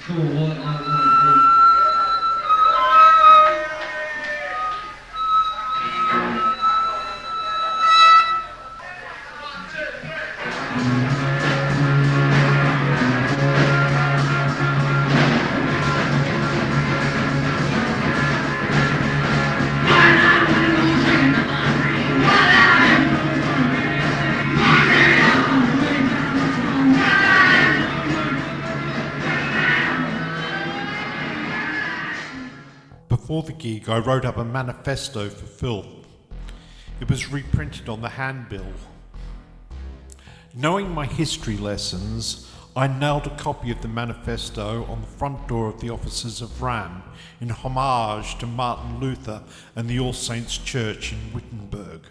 for what I want to Before the gig, I wrote up a manifesto for Filth. It was reprinted on the handbill. Knowing my history lessons, I nailed a copy of the manifesto on the front door of the offices of RAM in homage to Martin Luther and the All Saints Church in Wittenberg.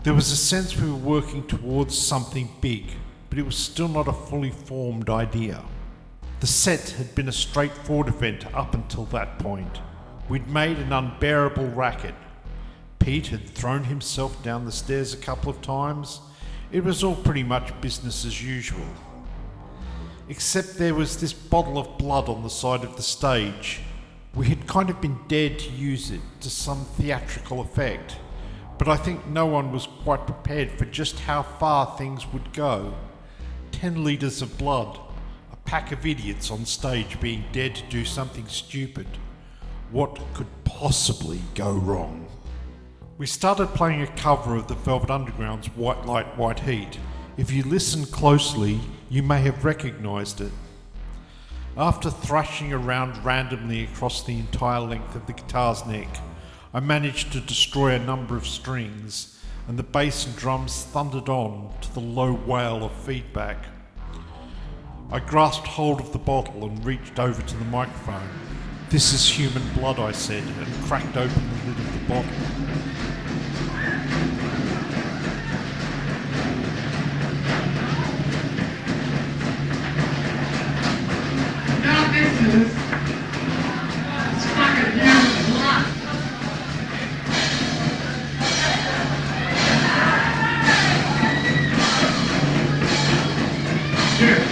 There was a sense we were working towards something big, but it was still not a fully formed idea. The set had been a straightforward event up until that point. We'd made an unbearable racket. Pete had thrown himself down the stairs a couple of times. It was all pretty much business as usual. Except there was this bottle of blood on the side of the stage. We had kind of been dared to use it to some theatrical effect, but I think no one was quite prepared for just how far things would go. 10 litres of blood. Pack of idiots on stage being dared to do something stupid. What could possibly go wrong? We started playing a cover of the Velvet Underground's White Light, White Heat. If you listen closely, you may have recognised it. After thrashing around randomly across the entire length of the guitar's neck, I managed to destroy a number of strings, and the bass and drums thundered on to the low wail of feedback. I grasped hold of the bottle and reached over to the microphone. "This is human blood," I said, and cracked open the lid of the bottle. Now this is fucking human blood. Here.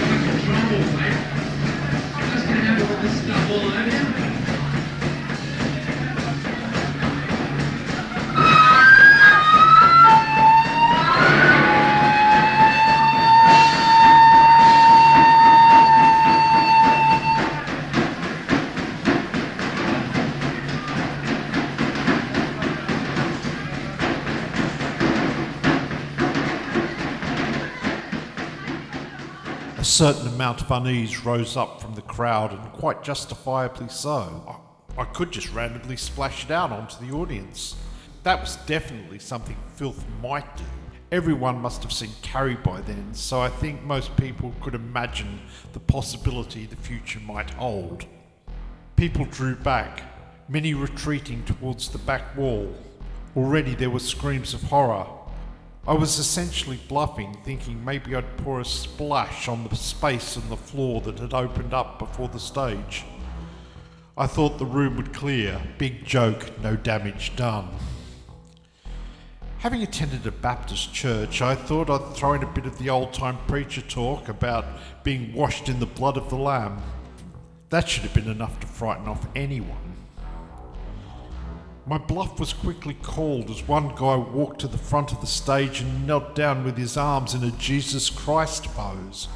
A certain amount of unease rose up from the crowd, and quite justifiably so. I could just randomly splash it out onto the audience. That was definitely something Filth might do. Everyone must have seen Carrie by then, so I think most people could imagine the possibility the future might hold. People drew back, many retreating towards the back wall. Already there were screams of horror. I was essentially bluffing, thinking maybe I'd pour a splash on the space on the floor that had opened up before the stage. I thought the room would clear. Big joke, no damage done. Having attended a Baptist church, I thought I'd throw in a bit of the old-time preacher talk about being washed in the blood of the Lamb. That should have been enough to frighten off anyone. My bluff was quickly called as one guy walked to the front of the stage and knelt down with his arms in a Jesus Christ pose.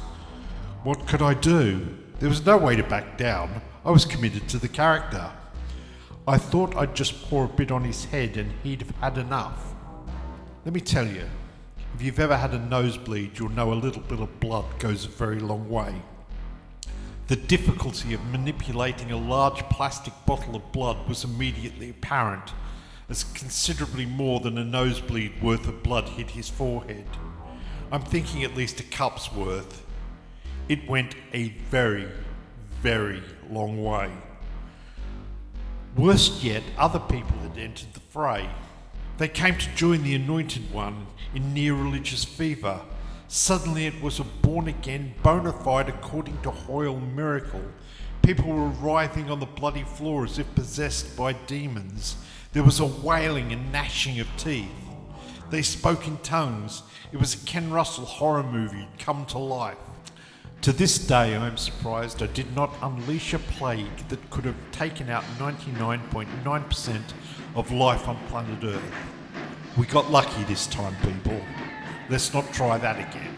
What could I do? There was no way to back down. I was committed to the character. I thought I'd just pour a bit on his head and he'd have had enough. Let me tell you, if you've ever had a nosebleed, you'll know a little bit of blood goes a very long way. The difficulty of manipulating a large plastic bottle of blood was immediately apparent, as considerably more than a nosebleed worth of blood hit his forehead. I'm thinking at least a cup's worth. It went a very, very long way. Worst yet, other people had entered the fray. They came to join the Anointed One in near religious fever. Suddenly it was a born-again, bona fide, according to Hoyle, miracle. People were writhing on the bloody floor as if possessed by demons. There was a wailing and gnashing of teeth. They spoke in tongues. It was a Ken Russell horror movie come to life. To this day, I am surprised I did not unleash a plague that could have taken out 99.9% of life on planet Earth. We got lucky this time, people. Let's not try that again.